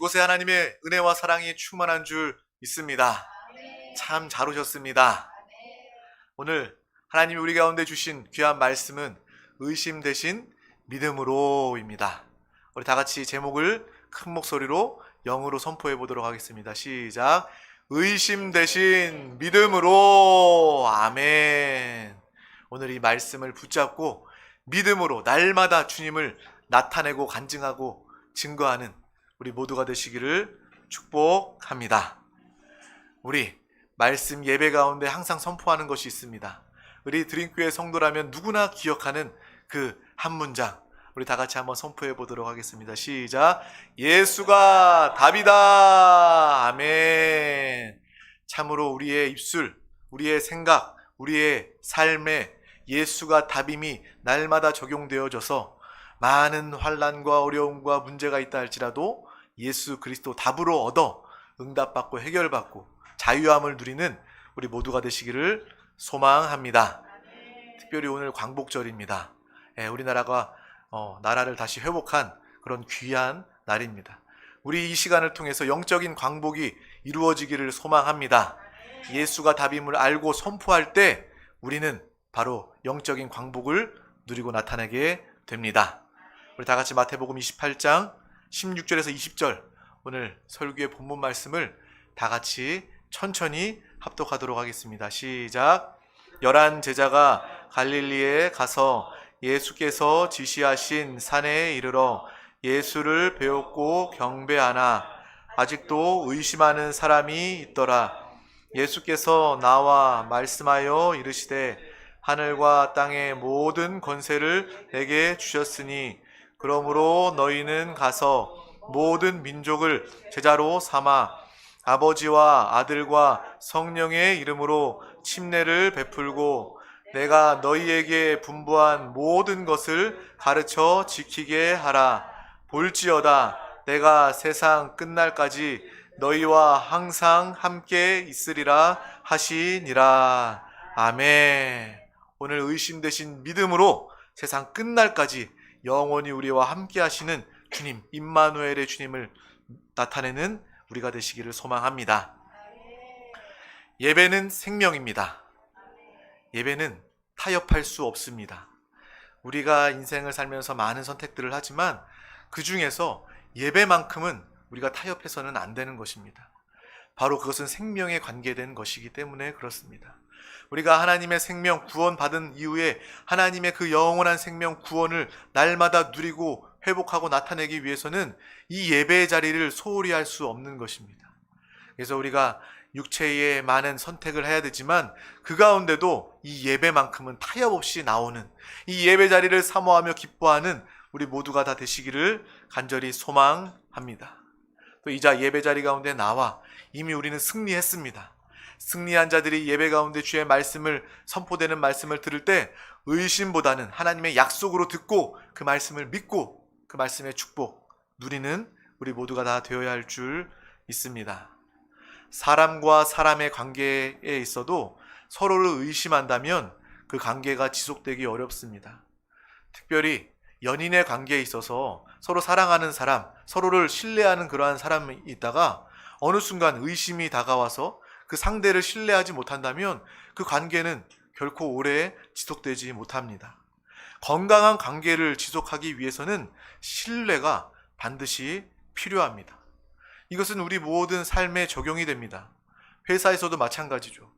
이곳에 하나님의 은혜와 사랑이 충만한 줄 믿습니다. 참 잘 오셨습니다. 오늘 하나님이 우리 가운데 주신 귀한 말씀은 의심 대신 믿음으로입니다. 우리 다 같이 제목을 큰 목소리로 영으로 선포해 보도록 하겠습니다. 시작. 의심 대신 믿음으로. 아멘. 오늘 이 말씀을 붙잡고 믿음으로 날마다 주님을 나타내고 간증하고 증거하는 우리 모두가 되시기를 축복합니다. 우리 말씀 예배 가운데 항상 선포하는 것이 있습니다. 우리 드림교회 성도라면 누구나 기억하는 그 한 문장, 우리 다 같이 한번 선포해 보도록 하겠습니다. 시작. 예수가 답이다. 아멘. 참으로 우리의 입술, 우리의 생각, 우리의 삶에 예수가 답임이 날마다 적용되어져서 많은 환난과 어려움과 문제가 있다 할지라도 예수 그리스도 답으로 얻어 응답받고 해결받고 자유함을 누리는 우리 모두가 되시기를 소망합니다. 특별히 오늘 광복절입니다. 우리나라가 나라를 다시 회복한 그런 귀한 날입니다. 우리 이 시간을 통해서 영적인 광복이 이루어지기를 소망합니다. 예수가 답임을 알고 선포할 때 우리는 바로 영적인 광복을 누리고 나타나게 됩니다. 우리 다 같이 마태복음 28장 16절에서 20절 오늘 설교의 본문 말씀을 다 같이 천천히 합독하도록 하겠습니다. 시작. 11 제자가 갈릴리에 가서 예수께서 지시하신 산에 이르러 예수를 배웠고 경배하나 아직도 의심하는 사람이 있더라. 예수께서 나와 말씀하여 이르시되 하늘과 땅의 모든 권세를 내게 주셨으니 그러므로 너희는 가서 모든 민족을 제자로 삼아 아버지와 아들과 성령의 이름으로 침례를 베풀고 내가 너희에게 분부한 모든 것을 가르쳐 지키게 하라. 볼지어다 내가 세상 끝날까지 너희와 항상 함께 있으리라 하시니라. 아멘. 오늘 의심 대신 믿음으로 세상 끝날까지 영원히 우리와 함께 하시는 주님, 임마누엘의 주님을 나타내는 우리가 되시기를 소망합니다. 예배는 생명입니다. 예배는 타협할 수 없습니다. 우리가 인생을 살면서 많은 선택들을 하지만 그 중에서 예배만큼은 우리가 타협해서는 안 되는 것입니다. 바로 그것은 생명에 관계된 것이기 때문에 그렇습니다. 우리가 하나님의 생명 구원받은 이후에 하나님의 그 영원한 생명 구원을 날마다 누리고 회복하고 나타내기 위해서는 이 예배의 자리를 소홀히 할 수 없는 것입니다. 그래서 우리가 육체의 많은 선택을 해야 되지만 그 가운데도 이 예배만큼은 타협 없이 나오는 이 예배 자리를 사모하며 기뻐하는 우리 모두가 다 되시기를 간절히 소망합니다. 또 이자 예배 자리 가운데 나와 이미 우리는 승리했습니다. 승리한 자들이 예배 가운데 주의 말씀을 선포되는 말씀을 들을 때 의심보다는 하나님의 약속으로 듣고 그 말씀을 믿고 그 말씀의 축복 누리는 우리 모두가 다 되어야 할 줄 믿습니다. 사람과 사람의 관계에 있어도 서로를 의심한다면 그 관계가 지속되기 어렵습니다. 특별히 연인의 관계에 있어서 서로 사랑하는 사람, 서로를 신뢰하는 그러한 사람이 있다가 어느 순간 의심이 다가와서 그 상대를 신뢰하지 못한다면 그 관계는 결코 오래 지속되지 못합니다. 건강한 관계를 지속하기 위해서는 신뢰가 반드시 필요합니다. 이것은 우리 모든 삶에 적용이 됩니다. 회사에서도 마찬가지죠.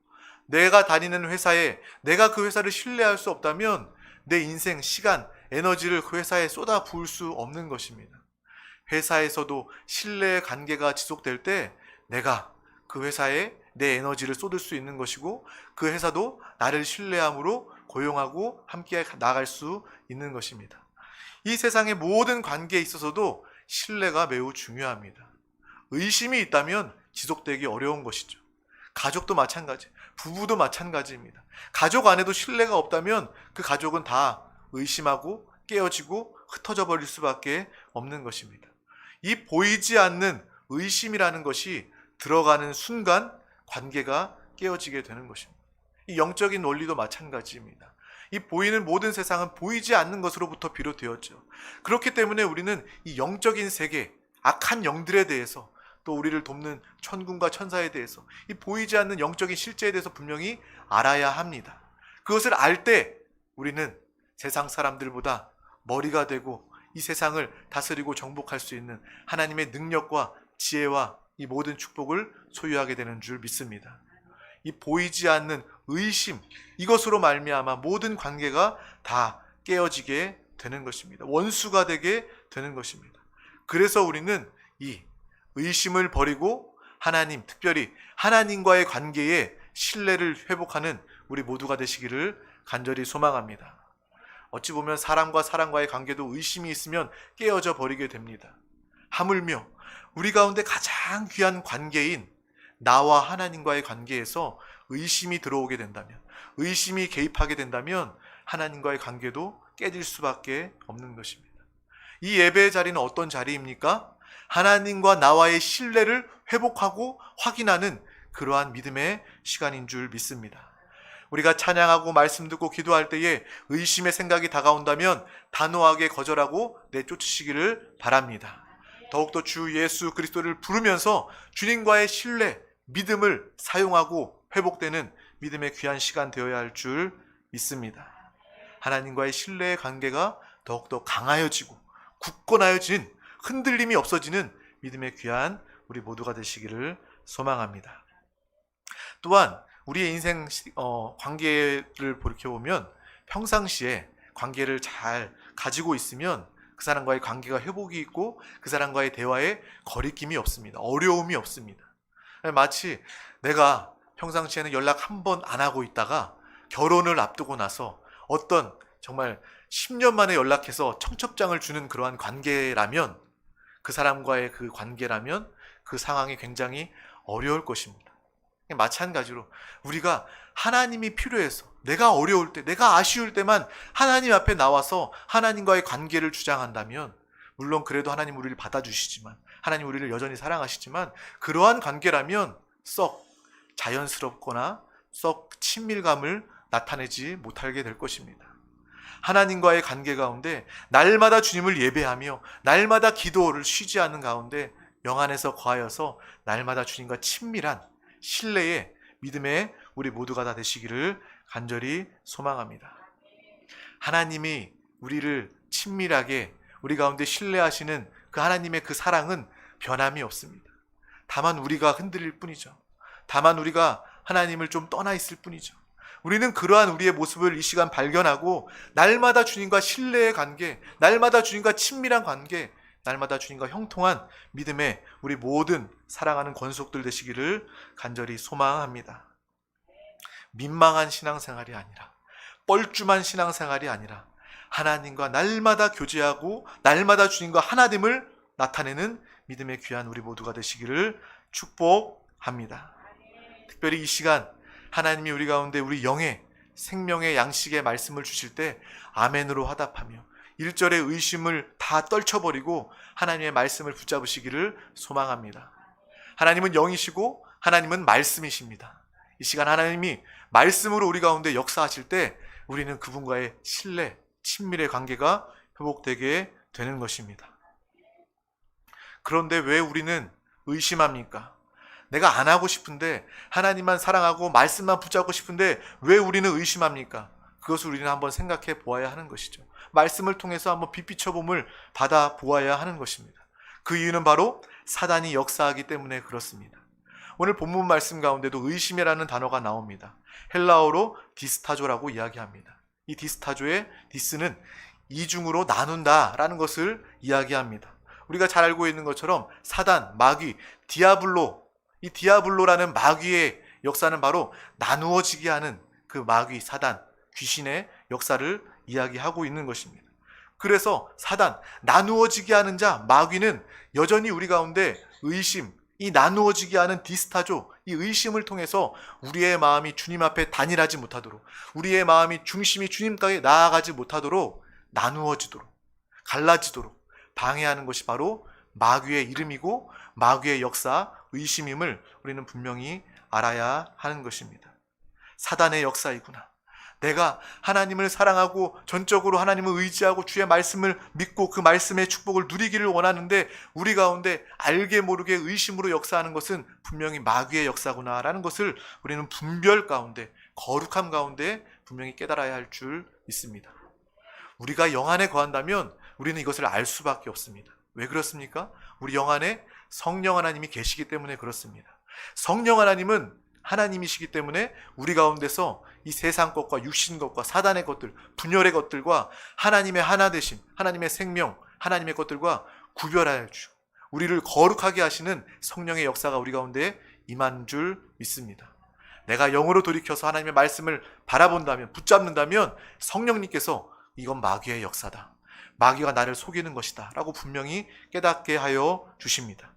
내가 다니는 회사에 내가 그 회사를 신뢰할 수 없다면 내 인생, 시간, 에너지를 그 회사에 쏟아 부을 수 없는 것입니다. 회사에서도 신뢰의 관계가 지속될 때 내가 그 회사에 내 에너지를 쏟을 수 있는 것이고 그 회사도 나를 신뢰함으로 고용하고 함께 나아갈 수 있는 것입니다. 이 세상의 모든 관계에 있어서도 신뢰가 매우 중요합니다. 의심이 있다면 지속되기 어려운 것이죠. 가족도 마찬가지, 부부도 마찬가지입니다. 가족 안에도 신뢰가 없다면 그 가족은 다 의심하고 깨어지고 흩어져 버릴 수밖에 없는 것입니다. 이 보이지 않는 의심이라는 것이 들어가는 순간 관계가 깨어지게 되는 것입니다. 이 영적인 원리도 마찬가지입니다. 이 보이는 모든 세상은 보이지 않는 것으로부터 비롯되었죠. 그렇기 때문에 우리는 이 영적인 세계, 악한 영들에 대해서, 또 우리를 돕는 천군과 천사에 대해서, 이 보이지 않는 영적인 실제에 대해서 분명히 알아야 합니다. 그것을 알 때 우리는 세상 사람들보다 머리가 되고 이 세상을 다스리고 정복할 수 있는 하나님의 능력과 지혜와 이 모든 축복을 소유하게 되는 줄 믿습니다. 이 보이지 않는 의심, 이것으로 말미암아 모든 관계가 다 깨어지게 되는 것입니다. 원수가 되게 되는 것입니다. 그래서 우리는 이 의심을 버리고 하나님, 특별히 하나님과의 관계에 신뢰를 회복하는 우리 모두가 되시기를 간절히 소망합니다. 어찌 보면 사람과 사람과의 관계도 의심이 있으면 깨어져 버리게 됩니다. 하물며 우리 가운데 가장 귀한 관계인 나와 하나님과의 관계에서 의심이 들어오게 된다면, 의심이 개입하게 된다면 하나님과의 관계도 깨질 수밖에 없는 것입니다. 이 예배의 자리는 어떤 자리입니까? 하나님과 나와의 신뢰를 회복하고 확인하는 그러한 믿음의 시간인 줄 믿습니다. 우리가 찬양하고 말씀 듣고 기도할 때에 의심의 생각이 다가온다면 단호하게 거절하고 내쫓으시기를 바랍니다. 더욱더 주 예수 그리스도를 부르면서 주님과의 신뢰, 믿음을 사용하고 회복되는 믿음의 귀한 시간 되어야 할 줄 믿습니다. 하나님과의 신뢰의 관계가 더욱더 강하여지고 굳건하여지는, 흔들림이 없어지는 믿음의 귀한 우리 모두가 되시기를 소망합니다. 또한 우리의 인생 관계를 돌이켜보면 평상시에 관계를 잘 가지고 있으면 그 사람과의 관계가 회복이 있고 그 사람과의 대화에 거리낌이 없습니다. 어려움이 없습니다. 마치 내가 평상시에는 연락 한 번 안 하고 있다가 결혼을 앞두고 나서 어떤 정말 10년 만에 연락해서 청첩장을 주는 그러한 관계라면, 그 사람과의 그 관계라면 그 상황이 굉장히 어려울 것입니다. 마찬가지로 우리가 하나님이 필요해서, 내가 어려울 때, 내가 아쉬울 때만 하나님 앞에 나와서 하나님과의 관계를 주장한다면, 물론 그래도 하나님 우리를 받아주시지만, 하나님 우리를 여전히 사랑하시지만, 그러한 관계라면 썩 자연스럽거나 썩 친밀감을 나타내지 못하게 될 것입니다. 하나님과의 관계 가운데 날마다 주님을 예배하며 날마다 기도를 쉬지 않는 가운데 영 안에서 거하여서 날마다 주님과 친밀한 신뢰의 믿음의 우리 모두가 다 되시기를 간절히 소망합니다. 하나님이 우리를 친밀하게 우리 가운데 신뢰하시는 그 하나님의 그 사랑은 변함이 없습니다. 다만 우리가 흔들릴 뿐이죠. 다만 우리가 하나님을 좀 떠나 있을 뿐이죠. 우리는 그러한 우리의 모습을 이 시간 발견하고 날마다 주님과 신뢰의 관계, 날마다 주님과 친밀한 관계, 날마다 주님과 형통한 믿음의 우리 모든 사랑하는 권속들 되시기를 간절히 소망합니다. 민망한 신앙생활이 아니라, 뻘쭘한 신앙생활이 아니라 하나님과 날마다 교제하고 날마다 주님과 하나됨을 나타내는 믿음의 귀한 우리 모두가 되시기를 축복합니다. 특별히 이 시간 하나님이 우리 가운데 우리 영의 생명의 양식의 말씀을 주실 때 아멘으로 화답하며 1절의 의심을 다 떨쳐버리고 하나님의 말씀을 붙잡으시기를 소망합니다. 하나님은 영이시고 하나님은 말씀이십니다. 이 시간 하나님이 말씀으로 우리 가운데 역사하실 때 우리는 그분과의 신뢰, 친밀의 관계가 회복되게 되는 것입니다. 그런데 왜 우리는 의심합니까? 내가 안 하고 싶은데, 하나님만 사랑하고 말씀만 붙잡고 싶은데 왜 우리는 의심합니까? 그것을 우리는 한번 생각해 보아야 하는 것이죠. 말씀을 통해서 한번 빛비춰봄을 받아 보아야 하는 것입니다. 그 이유는 바로 사단이 역사하기 때문에 그렇습니다. 오늘 본문 말씀 가운데도 의심이라는 단어가 나옵니다. 헬라어로 디스타조라고 이야기합니다. 이 디스타조의 디스는 이중으로 나눈다라는 것을 이야기합니다. 우리가 잘 알고 있는 것처럼 사단, 마귀, 디아블로, 이 디아블로라는 마귀의 역사는 바로 나누어지게 하는 그 마귀, 사단, 귀신의 역사를 이야기하고 있는 것입니다. 그래서 사단, 나누어지게 하는 자, 마귀는 여전히 우리 가운데 의심, 이 나누어지게 하는 디스타조, 이 의심을 통해서 우리의 마음이 주님 앞에 단일하지 못하도록, 우리의 마음이 중심이 주님께 나아가지 못하도록 나누어지도록, 갈라지도록 방해하는 것이 바로 마귀의 이름이고 마귀의 역사, 의심임을 우리는 분명히 알아야 하는 것입니다. 사단의 역사이구나, 내가 하나님을 사랑하고 전적으로 하나님을 의지하고 주의 말씀을 믿고 그 말씀의 축복을 누리기를 원하는데 우리 가운데 알게 모르게 의심으로 역사하는 것은 분명히 마귀의 역사구나라는 것을 우리는 분별 가운데, 거룩함 가운데 분명히 깨달아야 할 줄 믿습니다. 우리가 영 안에 거한다면 우리는 이것을 알 수밖에 없습니다. 왜 그렇습니까? 우리 영 안에 성령 하나님이 계시기 때문에 그렇습니다. 성령 하나님은 하나님이시기 때문에 우리 가운데서 이 세상 것과 육신 것과 사단의 것들, 분열의 것들과 하나님의 하나 되심, 하나님의 생명, 하나님의 것들과 구별하여 주시고 우리를 거룩하게 하시는 성령의 역사가 우리 가운데 임한 줄 믿습니다. 내가 영으로 돌이켜서 하나님의 말씀을 바라본다면, 붙잡는다면 성령님께서 이건 마귀의 역사다, 마귀가 나를 속이는 것이다 라고 분명히 깨닫게 하여 주십니다.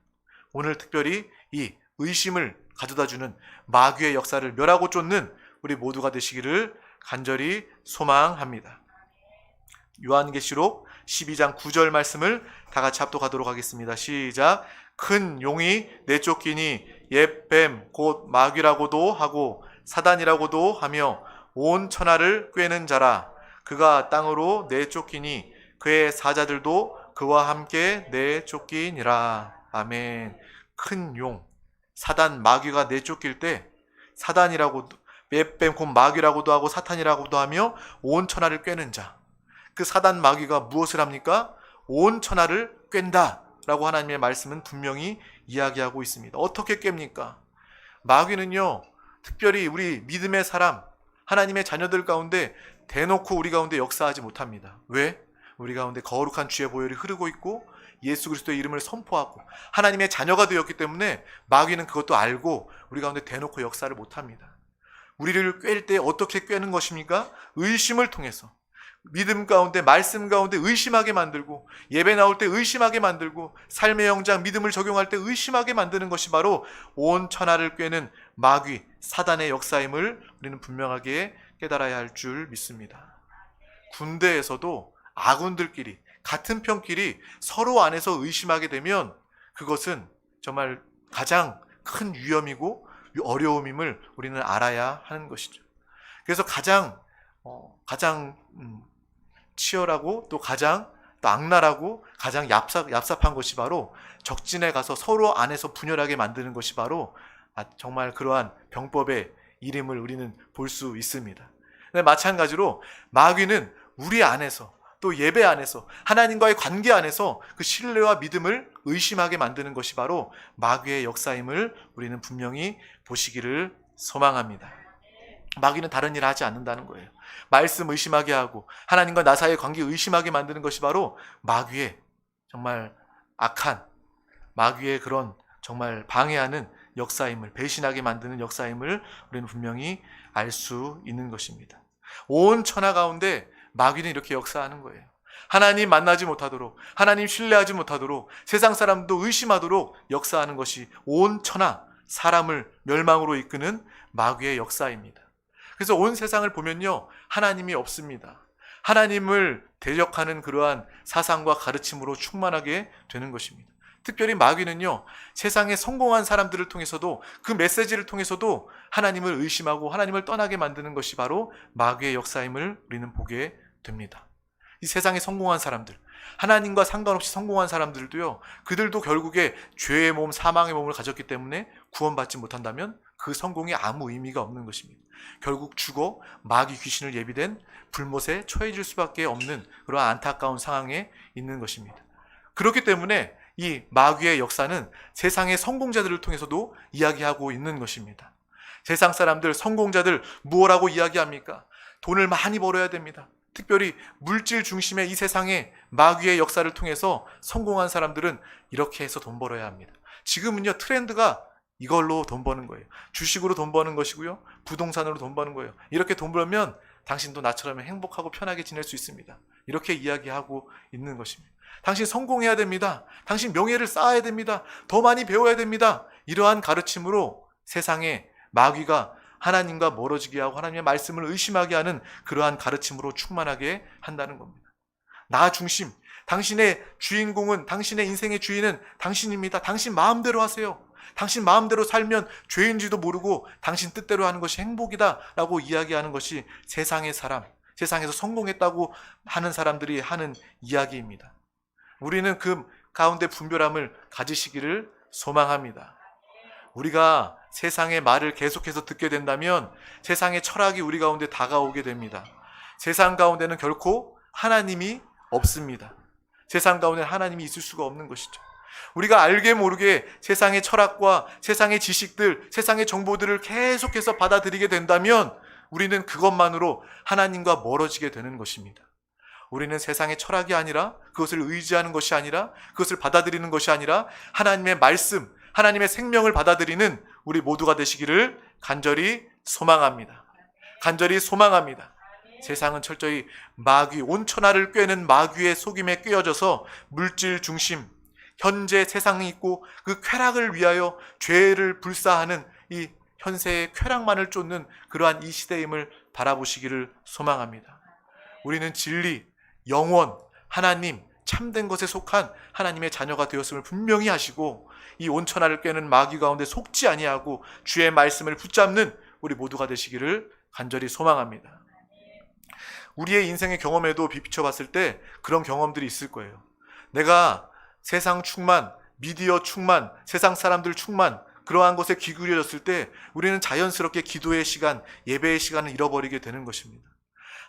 오늘 특별히 이 의심을 가져다주는 마귀의 역사를 멸하고 쫓는 우리 모두가 되시기를 간절히 소망합니다. 요한계시록 12장 9절 말씀을 다 같이 합독하도록 하겠습니다. 시작. 큰 용이 내쫓기니 옛 뱀 곧 마귀라고도 하고 사단이라고도 하며 온 천하를 꿰는 자라. 그가 땅으로 내쫓기니 그의 사자들도 그와 함께 내쫓기니라. 아멘. 큰 용, 사단, 마귀가 내쫓길 때 사단이라고도, 맵뱀 곧 마귀라고도 하고 사탄이라고도 하며 온 천하를 꿰는 자. 그 사단 마귀가 무엇을 합니까? 온 천하를 꿰는다 라고 하나님의 말씀은 분명히 이야기하고 있습니다. 어떻게 깹니까? 마귀는요, 특별히 우리 믿음의 사람, 하나님의 자녀들 가운데 대놓고 우리 가운데 역사하지 못합니다. 왜? 우리 가운데 거룩한 주의 보혈이 흐르고 있고 예수 그리스도의 이름을 선포하고 하나님의 자녀가 되었기 때문에 마귀는 그것도 알고 우리 가운데 대놓고 역사를 못합니다. 우리를 꿰일 때 어떻게 꿰는 것입니까? 의심을 통해서, 믿음 가운데, 말씀 가운데 의심하게 만들고, 예배 나올 때 의심하게 만들고, 삶의 영장 믿음을 적용할 때 의심하게 만드는 것이 바로 온 천하를 꿰는 마귀, 사단의 역사임을 우리는 분명하게 깨달아야 할 줄 믿습니다. 군대에서도 아군들끼리, 같은 편끼리 서로 안에서 의심하게 되면 그것은 정말 가장 큰 위험이고 어려움임을 우리는 알아야 하는 것이죠. 그래서 가장 치열하고 또 가장 또 악랄하고 가장 얍삽한 것이 바로 적진에 가서 서로 안에서 분열하게 만드는 것이 바로 정말 그러한 병법의 이름을 우리는 볼 수 있습니다. 근데 마찬가지로 마귀는 우리 안에서 또 예배 안에서 하나님과의 관계 안에서 그 신뢰와 믿음을 의심하게 만드는 것이 바로 마귀의 역사임을 우리는 분명히 보시기를 소망합니다. 마귀는 다른 일을 하지 않는다는 거예요. 말씀 의심하게 하고 하나님과 나 사이의 관계 의심하게 만드는 것이 바로 마귀의 정말 악한, 마귀의 그런 정말 방해하는 역사임을, 배신하게 만드는 역사임을 우리는 분명히 알 수 있는 것입니다. 온 천하 가운데 마귀는 이렇게 역사하는 거예요. 하나님 만나지 못하도록, 하나님 신뢰하지 못하도록, 세상 사람도 의심하도록 역사하는 것이 온 천하, 사람을 멸망으로 이끄는 마귀의 역사입니다. 그래서 온 세상을 보면요, 하나님이 없습니다. 하나님을 대적하는 그러한 사상과 가르침으로 충만하게 되는 것입니다. 특별히 마귀는요, 세상에 성공한 사람들을 통해서도, 그 메시지를 통해서도 하나님을 의심하고 하나님을 떠나게 만드는 것이 바로 마귀의 역사임을 우리는 보게 됩니다. 이 세상에 성공한 사람들, 하나님과 상관없이 성공한 사람들도요, 그들도 결국에 죄의 몸, 사망의 몸을 가졌기 때문에 구원받지 못한다면 그 성공이 아무 의미가 없는 것입니다. 결국 죽어 마귀 귀신을 예비된 불못에 처해질 수밖에 없는 그런 안타까운 상황에 있는 것입니다. 그렇기 때문에 이 마귀의 역사는 세상의 성공자들을 통해서도 이야기하고 있는 것입니다. 세상 사람들, 성공자들 무엇라고 이야기합니까? 돈을 많이 벌어야 됩니다. 특별히 물질 중심의 이 세상에 마귀의 역사를 통해서 성공한 사람들은 이렇게 해서 돈 벌어야 합니다. 지금은요, 트렌드가 이걸로 돈 버는 거예요. 주식으로 돈 버는 것이고요, 부동산으로 돈 버는 거예요. 이렇게 돈 벌면 당신도 나처럼 행복하고 편하게 지낼 수 있습니다. 이렇게 이야기하고 있는 것입니다. 당신 성공해야 됩니다. 당신 명예를 쌓아야 됩니다. 더 많이 배워야 됩니다. 이러한 가르침으로 세상에 마귀가 하나님과 멀어지게 하고 하나님의 말씀을 의심하게 하는 그러한 가르침으로 충만하게 한다는 겁니다. 나 중심, 당신의 주인공은, 당신의 인생의 주인은 당신입니다. 당신 마음대로 하세요. 당신 마음대로 살면 죄인지도 모르고 당신 뜻대로 하는 것이 행복이다 라고 이야기하는 것이 세상의 사람, 세상에서 성공했다고 하는 사람들이 하는 이야기입니다. 우리는 그 가운데 분별함을 가지시기를 소망합니다. 우리가 세상의 말을 계속해서 듣게 된다면 세상의 철학이 우리 가운데 다가오게 됩니다. 세상 가운데는 결코 하나님이 없습니다. 세상 가운데 하나님이 있을 수가 없는 것이죠. 우리가 알게 모르게 세상의 철학과 세상의 지식들, 세상의 정보들을 계속해서 받아들이게 된다면 우리는 그것만으로 하나님과 멀어지게 되는 것입니다. 우리는 세상의 철학이 아니라, 그것을 의지하는 것이 아니라, 그것을 받아들이는 것이 아니라 하나님의 말씀, 하나님의 생명을 받아들이는 우리 모두가 되시기를 간절히 소망합니다. 간절히 소망합니다. 세상은 철저히 마귀, 온천하를 꿰는 마귀의 속임에 꿰어져서 물질 중심, 현재 세상이 있고 그 쾌락을 위하여 죄를 불사하는 이 현세의 쾌락만을 쫓는 그러한 이 시대임을 바라보시기를 소망합니다. 우리는 진리, 영원, 하나님, 참된 것에 속한 하나님의 자녀가 되었음을 분명히 하시고 이 온천하를 꿰는 마귀 가운데 속지 아니하고 주의 말씀을 붙잡는 우리 모두가 되시기를 간절히 소망합니다. 우리의 인생의 경험에도 비춰봤을 때 그런 경험들이 있을 거예요. 내가 세상 충만, 미디어 충만, 세상 사람들 충만, 그러한 것에 기울여졌을 때 우리는 자연스럽게 기도의 시간, 예배의 시간을 잃어버리게 되는 것입니다.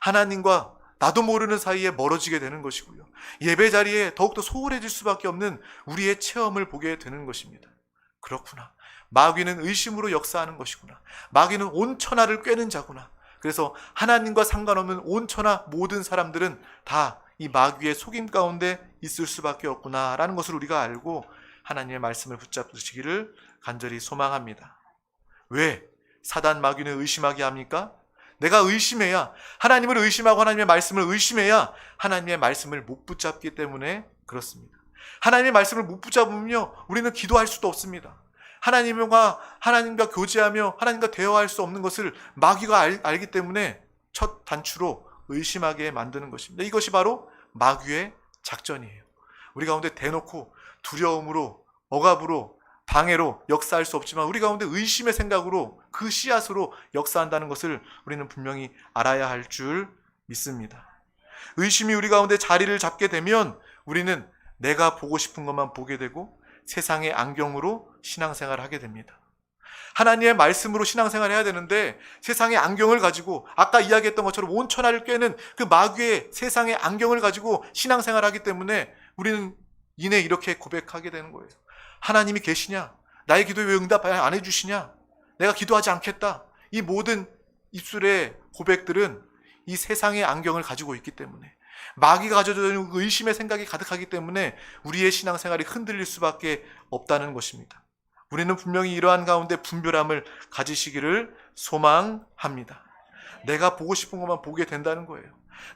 하나님과 나도 모르는 사이에 멀어지게 되는 것이고요. 예배 자리에 더욱더 소홀해질 수밖에 없는 우리의 체험을 보게 되는 것입니다. 그렇구나. 마귀는 의심으로 역사하는 것이구나. 마귀는 온천하를 꿰는 자구나. 그래서 하나님과 상관없는 온천하 모든 사람들은 다 이 마귀의 속임 가운데 있을 수밖에 없구나라는 것을 우리가 알고 하나님의 말씀을 붙잡으시기를 간절히 소망합니다. 왜 사단 마귀는 의심하게 합니까? 내가 의심해야, 하나님을 의심하고 하나님의 말씀을 의심해야 하나님의 말씀을 못 붙잡기 때문에 그렇습니다. 하나님의 말씀을 못 붙잡으면요, 우리는 기도할 수도 없습니다. 하나님과 교제하며 하나님과 대화할 수 없는 것을 마귀가 알기 때문에 첫 단추로 의심하게 만드는 것입니다. 이것이 바로 마귀의 작전이에요. 우리 가운데 대놓고 두려움으로, 억압으로, 방해로 역사할 수 없지만 우리 가운데 의심의 생각으로, 그 씨앗으로 역사한다는 것을 우리는 분명히 알아야 할 줄 믿습니다. 의심이 우리 가운데 자리를 잡게 되면 우리는 내가 보고 싶은 것만 보게 되고 세상의 안경으로 신앙생활을 하게 됩니다. 하나님의 말씀으로 신앙생활을 해야 되는데 세상의 안경을 가지고, 아까 이야기했던 것처럼 온천하를 꿰는 그 마귀의 세상의 안경을 가지고 신앙생활을 하기 때문에 우리는 이내 이렇게 고백하게 되는 거예요. 하나님이 계시냐? 나의 기도에 왜 응답 안 해주시냐? 내가 기도하지 않겠다. 이 모든 입술의 고백들은 이 세상의 안경을 가지고 있기 때문에, 마귀가 가져다 주는 의심의 생각이 가득하기 때문에 우리의 신앙생활이 흔들릴 수밖에 없다는 것입니다. 우리는 분명히 이러한 가운데 분별함을 가지시기를 소망합니다. 내가 보고 싶은 것만 보게 된다는 거예요.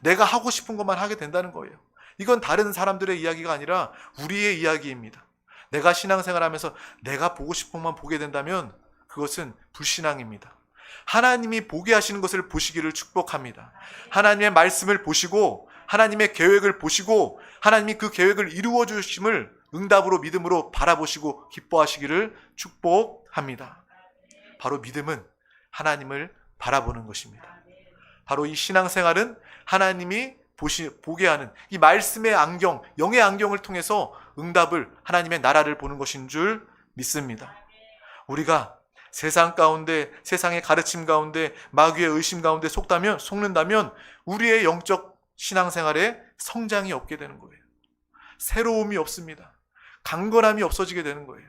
내가 하고 싶은 것만 하게 된다는 거예요. 이건 다른 사람들의 이야기가 아니라 우리의 이야기입니다. 내가 신앙생활하면서 내가 보고 싶은 것만 보게 된다면 그것은 불신앙입니다. 하나님이 보게 하시는 것을 보시기를 축복합니다. 하나님의 말씀을 보시고 하나님의 계획을 보시고 하나님이 그 계획을 이루어 주심을 응답으로, 믿음으로 바라보시고 기뻐하시기를 축복합니다. 바로 믿음은 하나님을 바라보는 것입니다. 바로 이 신앙생활은 하나님이 보게 하는 이 말씀의 안경, 영의 안경을 통해서 응답을, 하나님의 나라를 보는 것인 줄 믿습니다. 우리가 세상 가운데, 세상의 가르침 가운데, 마귀의 의심 가운데 속는다면 우리의 영적 신앙생활에 성장이 없게 되는 거예요. 새로움이 없습니다. 강건함이 없어지게 되는 거예요.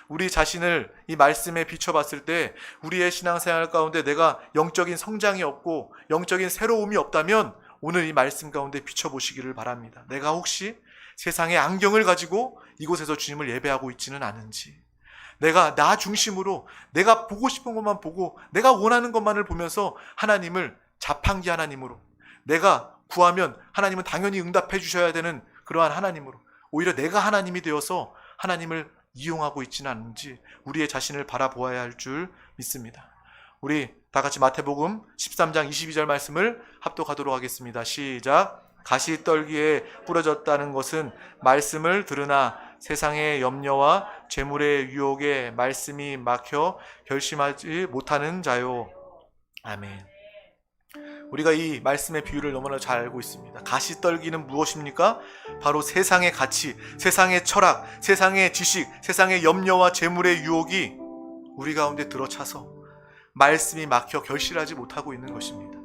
우리 자신을 이 말씀에 비춰봤을 때 우리의 신앙생활 가운데 내가 영적인 성장이 없고 영적인 새로움이 없다면 오늘 이 말씀 가운데 비춰보시기를 바랍니다. 내가 혹시 세상의 안경을 가지고 이곳에서 주님을 예배하고 있지는 않은지, 내가 나 중심으로 내가 보고 싶은 것만 보고 내가 원하는 것만을 보면서 하나님을 자판기 하나님으로, 내가 구하면 하나님은 당연히 응답해 주셔야 되는 그러한 하나님으로, 오히려 내가 하나님이 되어서 하나님을 이용하고 있지는 않은지 우리의 자신을 바라보아야 할 줄 믿습니다. 우리 다 같이 마태복음 13장 22절 말씀을 합독하도록 하겠습니다. 시작. 가시떨기에 뿌려졌다는 것은 말씀을 들으나 세상의 염려와 재물의 유혹에 말씀이 막혀 결심하지 못하는 자요. 아멘. 우리가 이 말씀의 비유를 너무나 잘 알고 있습니다. 가시떨기는 무엇입니까? 바로 세상의 가치, 세상의 철학, 세상의 지식, 세상의 염려와 재물의 유혹이 우리 가운데 들어차서 말씀이 막혀 결실하지 못하고 있는 것입니다.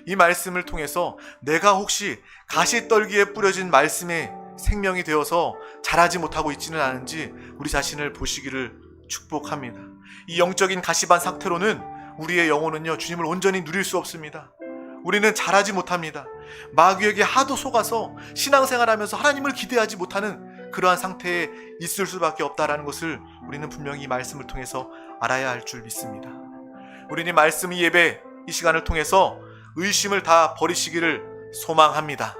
이 말씀을 통해서 내가 혹시 가시떨기에 뿌려진 말씀의 생명이 되어서 자라지 못하고 있지는 않은지 우리 자신을 보시기를 축복합니다. 이 영적인 가시반 상태로는 우리의 영혼은요, 주님을 온전히 누릴 수 없습니다. 우리는 자라지 못합니다. 마귀에게 하도 속아서 신앙생활하면서 하나님을 기대하지 못하는 그러한 상태에 있을 수밖에 없다라는 것을 우리는 분명히 이 말씀을 통해서 알아야 할 줄 믿습니다. 우리는 이 말씀, 이 예배, 이 시간을 통해서 의심을 다 버리시기를 소망합니다.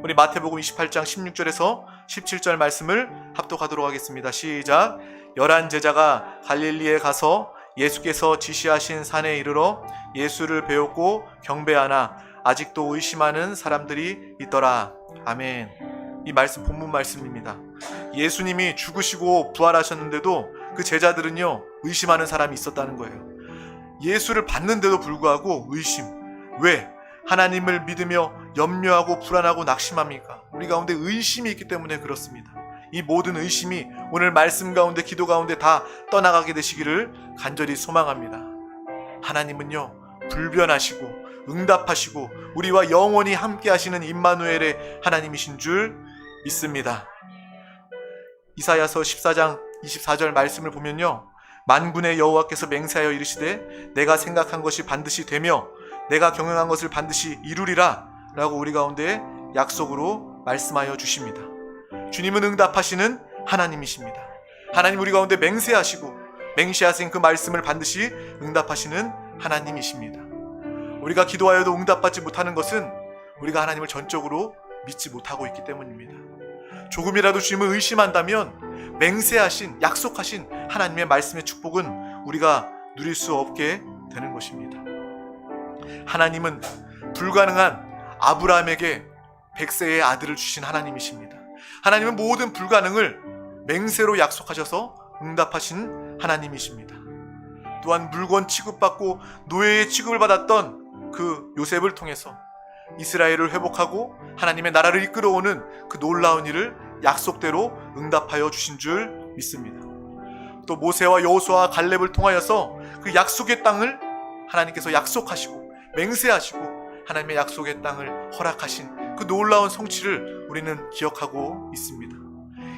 우리 마태복음 28장 16절에서 17절 말씀을 합독하도록 하겠습니다. 시작. 11 제자가 갈릴리에 가서 예수께서 지시하신 산에 이르러 예수를 배웠고 경배하나 아직도 의심하는 사람들이 있더라. 아멘. 이 말씀 본문 말씀입니다. 예수님이 죽으시고 부활하셨는데도 그 제자들은요, 의심하는 사람이 있었다는 거예요. 예수를 받는데도 불구하고 의심. 왜? 하나님을 믿으며 염려하고 불안하고 낙심합니까? 우리 가운데 의심이 있기 때문에 그렇습니다. 이 모든 의심이 오늘 말씀 가운데, 기도 가운데 다 떠나가게 되시기를 간절히 소망합니다. 하나님은요, 불변하시고 응답하시고 우리와 영원히 함께 하시는 임마누엘의 하나님이신 줄 믿습니다. 이사야서 14장 24절 말씀을 보면요, 만군의 여호와께서 맹세하여 이르시되 내가 생각한 것이 반드시 되며 내가 경영한 것을 반드시 이루리라 라고 우리 가운데 약속으로 말씀하여 주십니다. 주님은 응답하시는 하나님이십니다. 하나님 우리 가운데 맹세하신 그 말씀을 반드시 응답하시는 하나님이십니다. 우리가 기도하여도 응답받지 못하는 것은 우리가 하나님을 전적으로 믿지 못하고 있기 때문입니다. 조금이라도 주님을 의심한다면 맹세하신, 약속하신 하나님의 말씀의 축복은 우리가 누릴 수 없게 되는 것입니다. 하나님은 불가능한 아브라함에게 100세의 아들을 주신 하나님이십니다. 하나님은 모든 불가능을 맹세로 약속하셔서 응답하신 하나님이십니다. 또한 물건 취급받고 노예의 취급을 받았던 그 요셉을 통해서 이스라엘을 회복하고 하나님의 나라를 이끌어오는 그 놀라운 일을 약속대로 응답하여 주신 줄 믿습니다. 또 모세와 여호수아와 갈렙을 통하여서 그 약속의 땅을 하나님께서 약속하시고 맹세하시고 하나님의 약속의 땅을 허락하신 그 놀라운 성취를 우리는 기억하고 있습니다.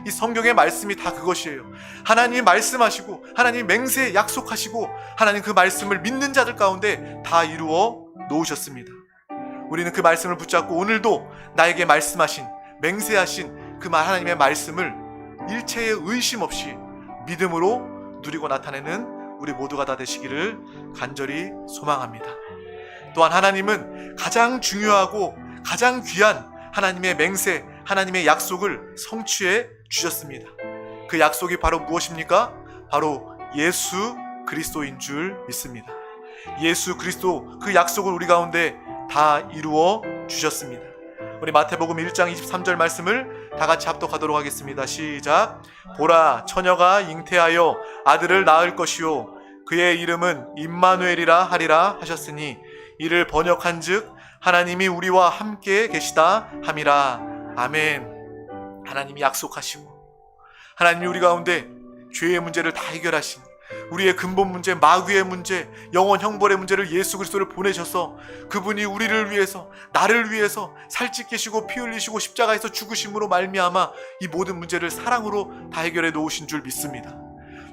이 성경의 말씀이 다 그것이에요. 하나님이 말씀하시고 하나님이 맹세 약속하시고 하나님 그 말씀을 믿는 자들 가운데 다 이루어 놓으셨습니다. 우리는 그 말씀을 붙잡고 오늘도 나에게 말씀하신, 맹세하신 그 하나님의 말씀을 일체의 의심 없이 믿음으로 누리고 나타내는 우리 모두가 다 되시기를 간절히 소망합니다. 또한 하나님은 가장 중요하고 가장 귀한 하나님의 맹세, 하나님의 약속을 성취해 주셨습니다. 그 약속이 바로 무엇입니까? 바로 예수 그리스도인 줄 믿습니다. 예수 그리스도, 그 약속을 우리 가운데 다 이루어 주셨습니다. 우리 마태복음 1장 23절 말씀을 다 같이 합독하도록 하겠습니다. 시작. 보라, 처녀가 잉태하여 아들을 낳을 것이요 그의 이름은 임마누엘이라 하리라 하셨으니 이를 번역한즉 하나님이 우리와 함께 계시다 함이라. 아멘. 하나님이 약속하시고 하나님이 우리 가운데 죄의 문제를 다 해결하신, 우리의 근본 문제, 마귀의 문제, 영원 형벌의 문제를 예수 그리스도를 보내셔서 그분이 우리를 위해서, 나를 위해서 살찌 계시고 피 흘리시고 십자가에서 죽으심으로 말미암아 이 모든 문제를 사랑으로 다 해결해 놓으신 줄 믿습니다.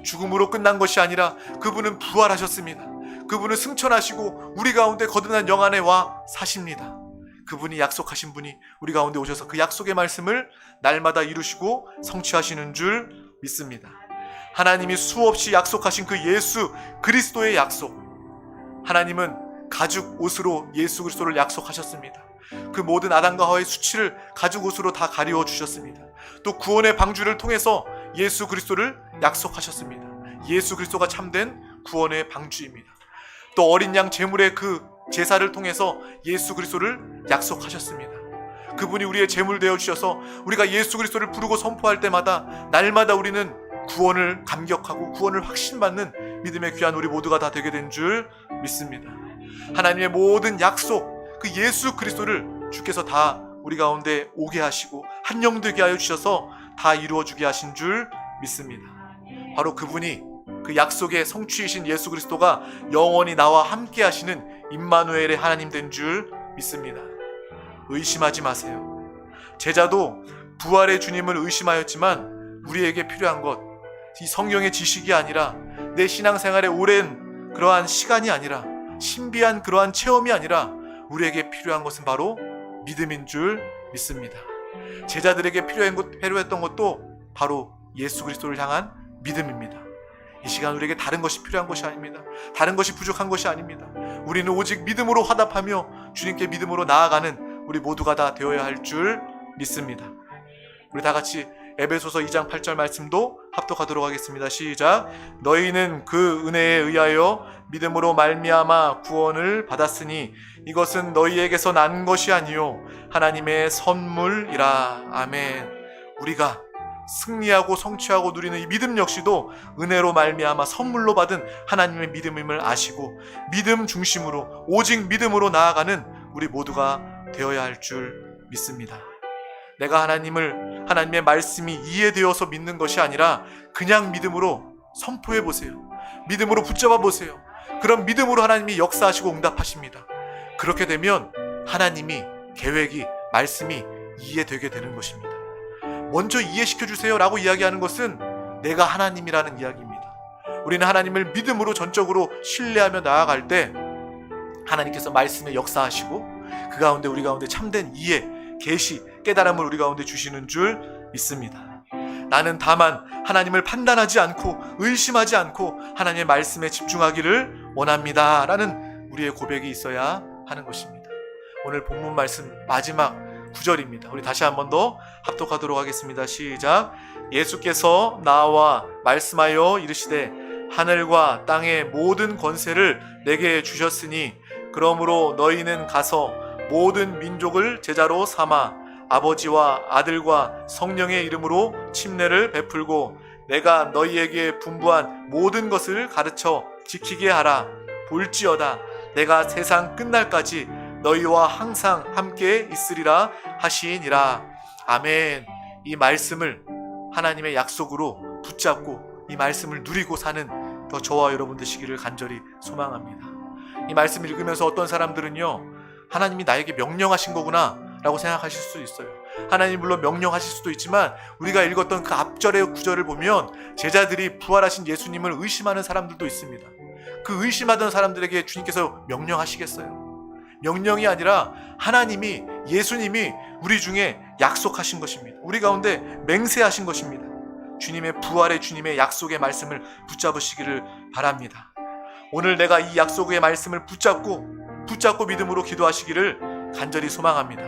죽음으로 끝난 것이 아니라 그분은 부활하셨습니다. 그분은 승천하시고 우리 가운데 거듭난 영 안에 와 사십니다. 그분이 약속하신 분이 우리 가운데 오셔서 그 약속의 말씀을 날마다 이루시고 성취하시는 줄 믿습니다. 하나님이 수없이 약속하신 그 예수 그리스도의 약속, 하나님은 가죽 옷으로 예수 그리스도를 약속하셨습니다. 그 모든 아담과 하와의 수치를 가죽 옷으로 다 가리워 주셨습니다. 또 구원의 방주를 통해서 예수 그리스도를 약속하셨습니다. 예수 그리스도가 참된 구원의 방주입니다. 또 어린 양 제물의 그 제사를 통해서 예수 그리스도를 약속하셨습니다. 그분이 우리의 재물 되어 주셔서 우리가 예수 그리스도를 부르고 선포할 때마다 날마다 우리는 구원을 감격하고 구원을 확신받는 믿음의 귀한 우리 모두가 다 되게 된 줄 믿습니다. 하나님의 모든 약속, 그 예수 그리스도를 주께서 다 우리 가운데 오게 하시고 한 영 되게 하여 주셔서 다 이루어 주게 하신 줄 믿습니다. 바로 그분이, 그 약속의 성취이신 예수 그리스도가 영원히 나와 함께 하시는 임마누엘의 하나님 된 줄 믿습니다. 의심하지 마세요. 제자도 부활의 주님을 의심하였지만 우리에게 필요한 것, 이 성경의 지식이 아니라 내 신앙생활의 오랜 그러한 시간이 아니라 신비한 그러한 체험이 아니라 우리에게 필요한 것은 바로 믿음인 줄 믿습니다. 제자들에게 필요했던 것도 바로 예수 그리스도를 향한 믿음입니다. 이 시간 우리에게 다른 것이 필요한 것이 아닙니다. 다른 것이 부족한 것이 아닙니다. 우리는 오직 믿음으로 화답하며 주님께 믿음으로 나아가는 우리 모두가 다 되어야 할 줄 믿습니다. 우리 다 같이 에베소서 2장 8절 말씀도 합독하도록 하겠습니다. 시작. 너희는 그 은혜에 의하여 믿음으로 말미암아 구원을 받았으니 이것은 너희에게서 난 것이 아니요 하나님의 선물이라. 아멘. 우리가 승리하고 성취하고 누리는 이 믿음 역시도 은혜로 말미암아 선물로 받은 하나님의 믿음임을 아시고 믿음 중심으로 오직 믿음으로 나아가는 우리 모두가 되어야 할 줄 믿습니다. 내가 하나님의 말씀이 이해되어서 믿는 것이 아니라 그냥 믿음으로 선포해 보세요. 믿음으로 붙잡아 보세요. 그럼 믿음으로 하나님이 역사하시고 응답하십니다. 그렇게 되면 하나님이 계획이, 말씀이 이해되게 되는 것입니다. 먼저 이해시켜 주세요 라고 이야기하는 것은 내가 하나님이라는 이야기입니다. 우리는 하나님을 믿음으로 전적으로 신뢰하며 나아갈 때 하나님께서 말씀에 역사하시고 그 가운데 우리 가운데 참된 이해, 계시, 깨달음을 우리 가운데 주시는 줄 믿습니다. 나는 다만 하나님을 판단하지 않고 의심하지 않고 하나님의 말씀에 집중하기를 원합니다 라는 우리의 고백이 있어야 하는 것입니다. 오늘 본문 말씀 마지막 9절입니다. 우리 다시 한 번 더 합독하도록 하겠습니다. 시작. 예수께서 나와 말씀하여 이르시되 하늘과 땅의 모든 권세를 내게 주셨으니 그러므로 너희는 가서 모든 민족을 제자로 삼아 아버지와 아들과 성령의 이름으로 침례를 베풀고 내가 너희에게 분부한 모든 것을 가르쳐 지키게 하라. 볼지어다 내가 세상 끝날까지 너희와 항상 함께 있으리라 하시니라. 아멘. 이 말씀을 하나님의 약속으로 붙잡고 이 말씀을 누리고 사는 더 저와 여러분 되시기를 간절히 소망합니다. 이 말씀을 읽으면서 어떤 사람들은요, 하나님이 나에게 명령하신 거구나 라고 생각하실 수도 있어요. 하나님 물론 명령하실 수도 있지만 우리가 읽었던 그 앞절의 구절을 보면 제자들이 부활하신 예수님을 의심하는 사람들도 있습니다. 그 의심하던 사람들에게 주님께서 명령하시겠어요? 명령이 아니라 하나님이, 예수님이 우리 중에 약속하신 것입니다. 우리 가운데 맹세하신 것입니다. 주님의 부활의, 주님의 약속의 말씀을 붙잡으시기를 바랍니다. 오늘 내가 이 약속의 말씀을 붙잡고 믿음으로 기도하시기를 간절히 소망합니다.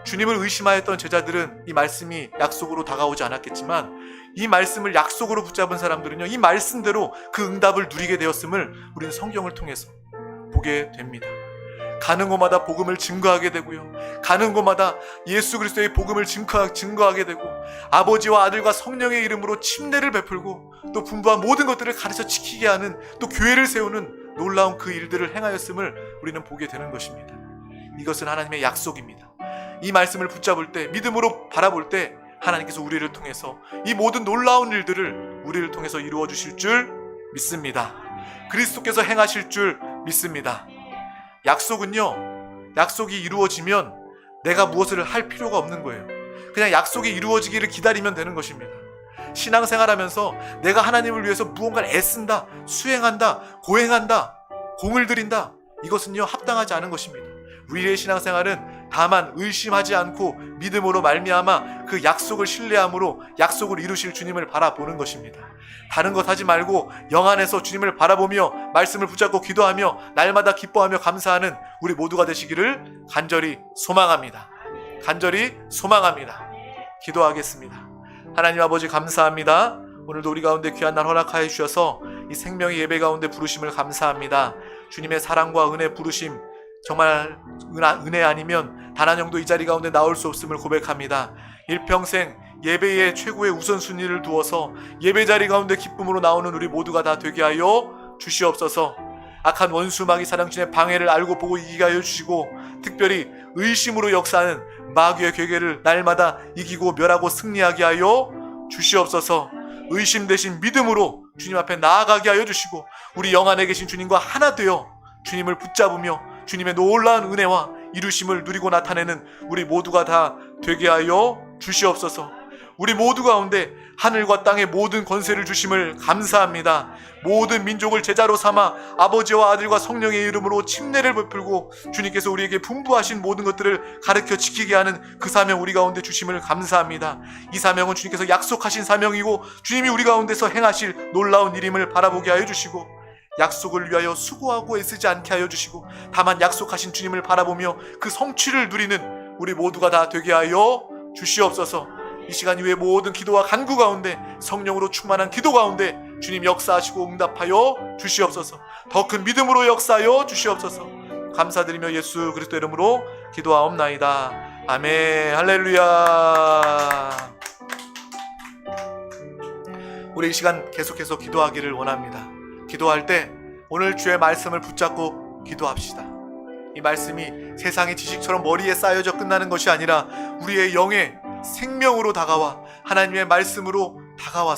주님을 의심하였던 제자들은 이 말씀이 약속으로 다가오지 않았겠지만 이 말씀을 약속으로 붙잡은 사람들은요, 이 말씀대로 그 응답을 누리게 되었음을 우리는 성경을 통해서 보게 됩니다. 가는 곳마다 복음을 증거하게 되고요, 가는 곳마다 예수 그리스도의 복음을 증거하게 되고 아버지와 아들과 성령의 이름으로 침례를 베풀고 또 분부한 모든 것들을 가르쳐 지키게 하는, 또 교회를 세우는 놀라운 그 일들을 행하였음을 우리는 보게 되는 것입니다. 이것은 하나님의 약속입니다. 이 말씀을 붙잡을 때, 믿음으로 바라볼 때 하나님께서 우리를 통해서 이 모든 놀라운 일들을 우리를 통해서 이루어 주실 줄 믿습니다. 그리스도께서 행하실 줄 믿습니다. 약속이 이루어지면 내가 무엇을 할 필요가 없는 거예요. 그냥 약속이 이루어지기를 기다리면 되는 것입니다. 신앙생활하면서 내가 하나님을 위해서 무언가를 애쓴다, 수행한다, 고행한다, 공을 들인다, 이것은요 합당하지 않은 것입니다. 우리의 신앙생활은 다만 의심하지 않고 믿음으로 말미암아 그 약속을 신뢰함으로 약속을 이루실 주님을 바라보는 것입니다. 다른 것 하지 말고 영 안에서 주님을 바라보며 말씀을 붙잡고 기도하며 날마다 기뻐하며 감사하는 우리 모두가 되시기를 간절히 소망합니다. 기도하겠습니다. 하나님 아버지 감사합니다. 오늘도 우리 가운데 귀한 날 허락하여 주셔서 이 생명의 예배 가운데 부르심을 감사합니다. 주님의 사랑과 은혜 부르심 정말 은혜 아니면 단 한 영도 이 자리 가운데 나올 수 없음을 고백합니다. 일평생 예배에 최고의 우선순위를 두어서 예배 자리 가운데 기쁨으로 나오는 우리 모두가 다 되게 하여 주시옵소서. 악한 원수 마귀 사랑꾼의 방해를 알고 보고 이기게 하여 주시고, 특별히 의심으로 역사하는 마귀의 괴계를 날마다 이기고 멸하고 승리하게 하여 주시옵소서. 의심 대신 믿음으로 주님 앞에 나아가게 하여 주시고, 우리 영 안에 계신 주님과 하나 되어 주님을 붙잡으며 주님의 놀라운 은혜와 이루심을 누리고 나타내는 우리 모두가 다 되게 하여 주시옵소서. 우리 모두 가운데 하늘과 땅의 모든 권세를 주심을 감사합니다. 모든 민족을 제자로 삼아 아버지와 아들과 성령의 이름으로 침례를 베풀고 주님께서 우리에게 분부하신 모든 것들을 가르쳐 지키게 하는 그 사명 우리 가운데 주심을 감사합니다. 이 사명은 주님께서 약속하신 사명이고 주님이 우리 가운데서 행하실 놀라운 일임을 바라보게 하여 주시고, 약속을 위하여 수고하고 애쓰지 않게 하여 주시고, 다만 약속하신 주님을 바라보며 그 성취를 누리는 우리 모두가 다 되게 하여 주시옵소서. 이 시간 이후의 모든 기도와 간구 가운데 성령으로 충만한 기도 가운데 주님 역사하시고 응답하여 주시옵소서. 더 큰 믿음으로 역사하여 주시옵소서. 감사드리며 예수 그리스도 이름으로 기도하옵나이다. 아멘. 할렐루야. 우리 이 시간 계속해서 기도하기를 원합니다. 기도할 때 오늘 주의 말씀을 붙잡고 기도합시다. 이 말씀이 세상의 지식처럼 머리에 쌓여져 끝나는 것이 아니라 우리의 영의 생명으로 다가와 하나님의 말씀으로 다가와